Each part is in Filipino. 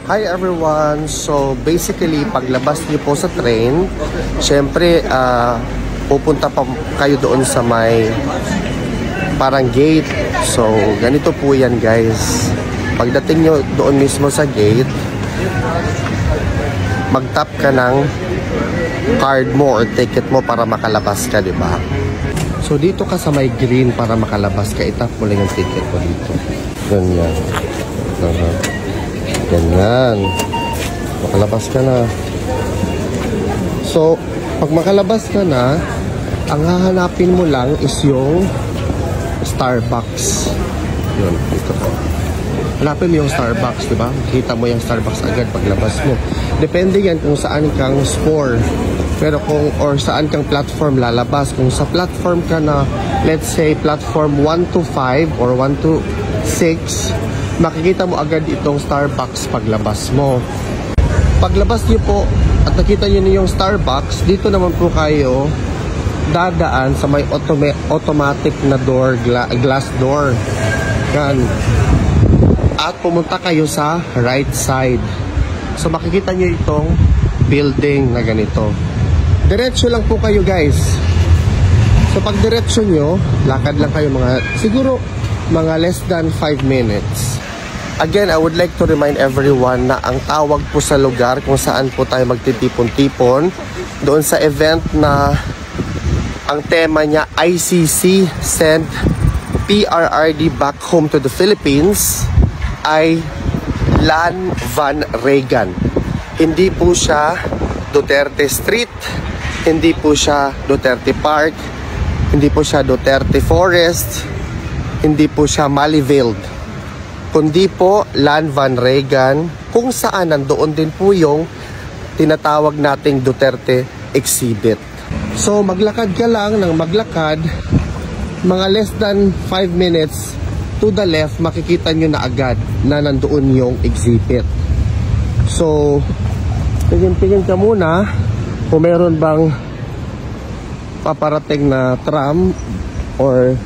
Hi everyone! So basically, paglabas niyo po sa train, syempre pupunta pa kayo doon sa may parang gate. So ganito po yan guys. Pagdating nyo doon mismo sa gate, mag-tap ka ng card mo or ticket mo para makalabas ka, di ba? So dito ka sa may green para makalabas ka, itap mo lang yung ticket mo dito. Ganyan. Ganyan. Makalabas ka na. So, pag makalabas ka na, ang hahanapin mo lang is yung Starbucks. Yun, dito po. Hanapin mo yung Starbucks, diba? Kita mo yung Starbucks agad paglabas mo. Depende yan kung saan kang score. Pero or saan kang platform lalabas. Kung sa platform ka na, let's say, platform 1 to 5 or 1 to 6, makikita mo agad itong Starbucks paglabas mo. Paglabas nyo po at nakita nyo na yung Starbucks, dito naman po kayo dadaan sa may automatic na door, glass door. Yan. At pumunta kayo sa right side. So makikita nyo itong building na ganito. Diretso lang po kayo guys. So pag diretso nyo, lakad lang kayo siguro mga less than 5 minutes. Again, I would like to remind everyone na ang tawag po sa lugar kung saan po tayo magtitipon-tipon doon sa event na ang tema niya ICC send PRRD back home to the Philippines ay Lan Van Regan. Hindi po siya Duterte Street, hindi po siya Duterte Park, hindi po siya Duterte Forest, hindi po siya Malieville, kundi po Lan Van Regan, kung saan nandoon din po yung tinatawag nating Duterte Exhibit. So maglakad ka lang ng maglakad, mga less than 5 minutes to the left, makikita nyo na agad na nandoon yung exhibit. So tingin-tingin ka muna kung meron bang paparating na tram or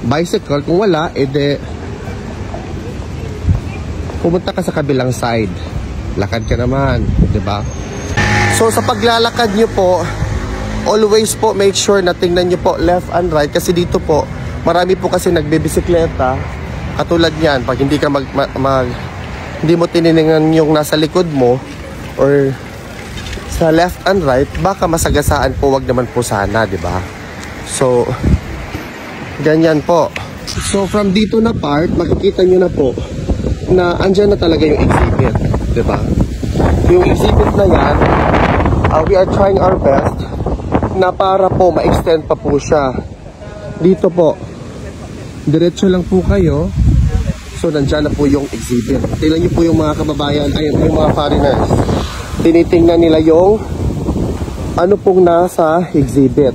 bicycle. Kung wala, edi pumunta ka sa kabilang side. Lakad ka naman, 'di ba? So sa paglalakad nyo po, always po make sure na tingnan nyo po left and right, kasi dito po marami po kasi nagbibisikleta. Katulad niyan, pag hindi ka hindi mo tinitingnan yung nasa likod mo or sa left and right, baka masagasaan po. Wag naman po sana, 'di ba? So ganyan po. So from dito na part, makikita nyo na po na andyan na talaga yung exhibit, diba? Yung exhibit na yan, we are trying our best na para po ma-extend pa po siya. Dito po, diretso lang po kayo. So nandyan na po yung exhibit. Tingnan nyo po yung mga kababayan, ay yung mga foreigners. Tinitingnan nila yung ano pong nasa exhibit.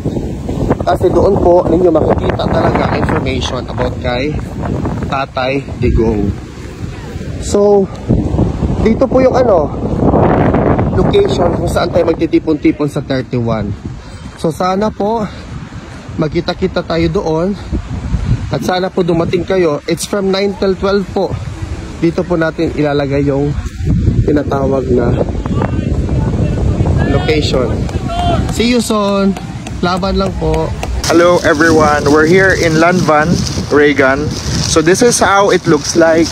Kasi doon po ninyo makikita talaga information about kay Tatay Digong. So dito po yung location kung saan tayo magtitipon-tipon sa 31. So sana po magkita-kita tayo doon at sana po dumating kayo. It's from 9 till 12 po. Dito po natin ilalagay yung tinatawag na location. See you soon. Laban lang po. Hello everyone, we're here in Lan Van Regan. So this is how it looks like.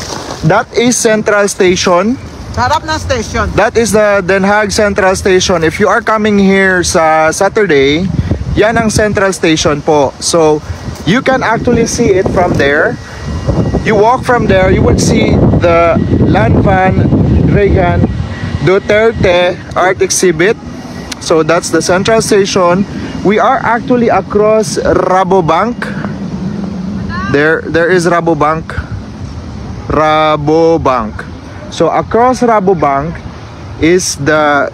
That is Central Station. Harap na station. That is the Den Haag Central Station. If you are coming here sa Saturday, yan ang Central Station po. So you can actually see it from there. You walk from there, you would see the Lan Van Regan Duterte Art Exhibit. So that's the Central Station. We are actually across Rabobank. There is Rabobank. So across Rabobank is the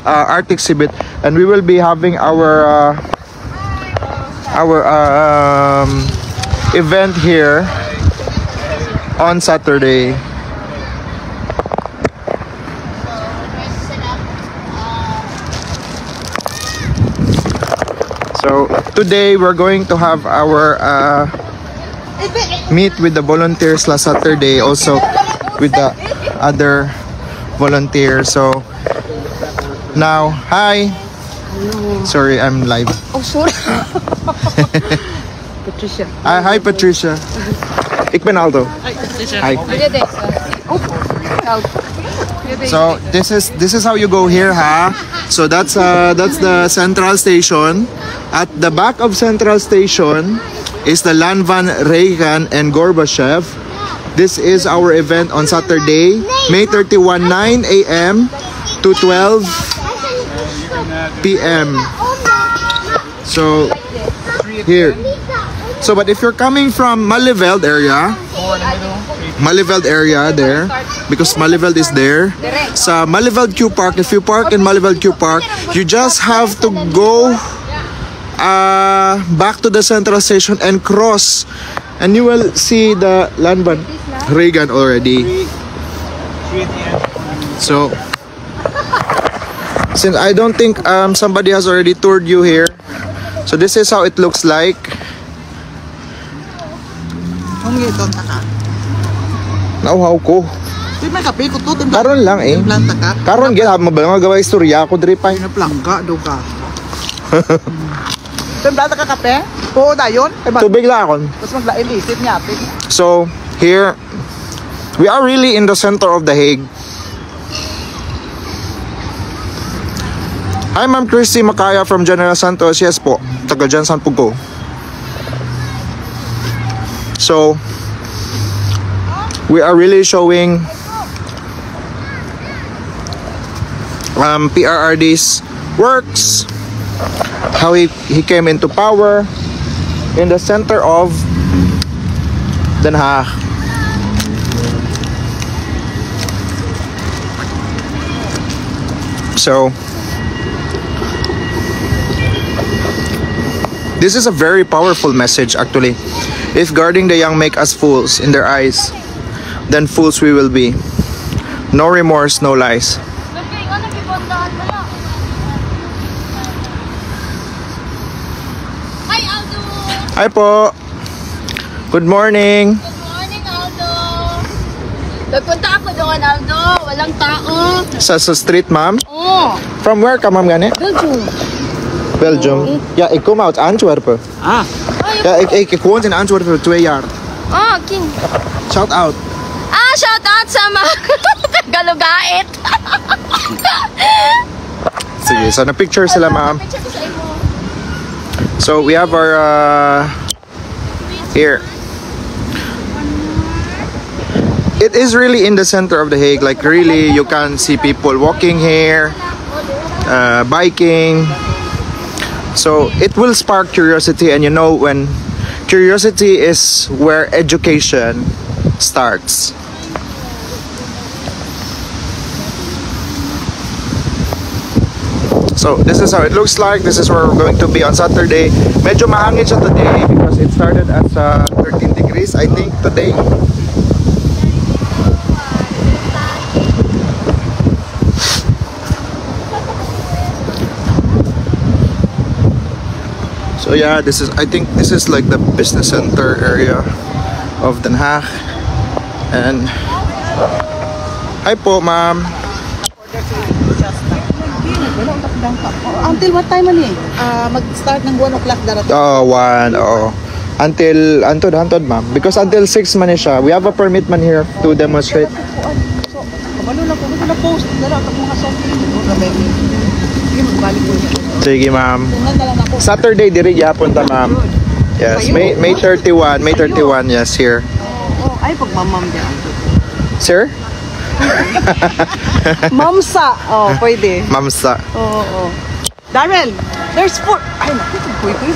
art exhibit, and we will be having our event here on Saturday. So today we're going to have our meet with the volunteers last Saturday, also with the other volunteer. So now, hi. Sorry, I'm live. Oh, sorry. Patricia. Hi, Patricia. Ik ben Aldo. Hi. So this is how you go here, ha? So that's the Central Station. At the back of Central Station is the Lanvan, Reagan, and Gorbachev. This is our event on Saturday, May 31, 9 a.m. to 12 p.m. So here. So but if you're coming from Malieveld area there, because Malieveld is there. Sa Malieveld Q Park, if you park in Malieveld Q Park, you just have to go back to the Central Station and cross, and you will see the Lanvan Reagan already. So since I don't think somebody has already toured you here, so this is how it looks like. Nauhaw ko. Di may kape ko to. Karon lang eh. Planta ka. Karon gid mo ba magawa istorya ko diri pa. Plangka do ka. Planta ka kape? Oo dayon. Tubig lang akon. Tapos maglain isip niya ate. So here we are really in the center of The Hague. Hi Ma'am Christy Macaya from General Santos. Yes po. Taga dyan San Pugo. So we are really showing PRRD's works, how he came into power in the center of Den Haag. So this is a very powerful message actually. If guarding the young make us fools in their eyes, then fools we will be. No remorse, no lies. Hi, Aldo. Hi po. Good morning. Good morning, Aldo. Nagpunta ako doon, Aldo. Walang tao. Sa street, ma'am? Oh. From where ka, ma'am, gani? Belgium. Belgium. Ja, ik kom uit Antwerpen. Ah. Ja, ik woon in Antwerpen 2 jaar. Oh, King. Shout out. Ah, shout out sa mga Galugait. Sige, so na-picture sila, ma'am. Picture ko sa imo. So we have our here. It is really in the center of The Hague. Like really, you can see people walking here, biking. So it will spark curiosity, and you know when curiosity is where education starts. So this is how it looks like. This is where we're going to be on Saturday. Medyo mahangin siya today because it started at 13 degrees I think today. So yeah, I think this is like the business center area of Den Haag. And hi po, ma'am. Until what time man eh? Mag-start ng 1 o'clock darating. Oh, 1. Oh. Until hantod ma'am. Because until 6 man siya. We have a permit man here to demonstrate. So, kabalo lang ko. Ito na post. Dala, at mga soft. Sige, magbalik ko niya. Sige, ma'am. Tungan na lang ako. Saturday diri gyapon ta, ma'am. Yes, May 31. May 31, yes, here. Oh, ay, pagmamam dyan. Sir? Mamsa. Oh, pwede. Mamsa. Oo, oo. Darrell, there's food. Ay, naku, pwede.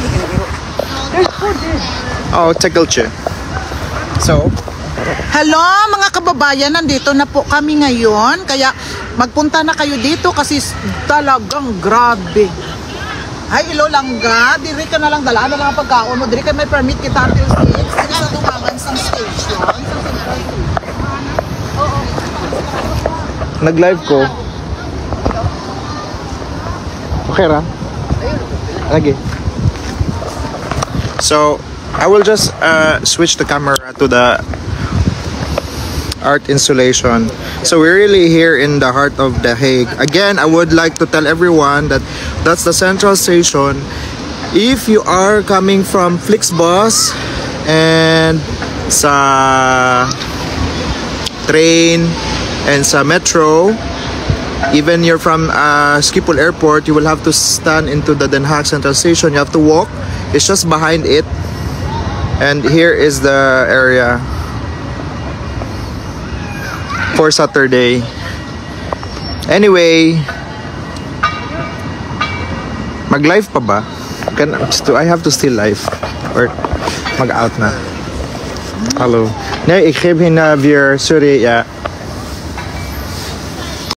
There's food there. Oh, tekelche. So, Hello mga kababayan, nandito na po kami ngayon. Kaya magpunta na kayo dito kasi talagang grabe. Ay, ilo langga. Diri ka na lang dalaan na lang ang pagkaon mo. Diri ka may permit kita until 6. Diri sa dumangan sa station. Oo. nag-live ko. Okay ra? Lagi. So, I will just switch the camera to the art installation. So we're really here in the heart of The Hague. Again, I would like to tell everyone that that's the central station. If you are coming from Flixbus and sa train and sa metro, even you're from Schiphol Airport, you will have to stand into the Den Haag Central Station. You have to walk. It's just behind it. And here is the area for Saturday. Anyway, mag-live pa ba? I have to still live or mag-out na? Hallo. Nee, ik geef hin weer, sorry, ja.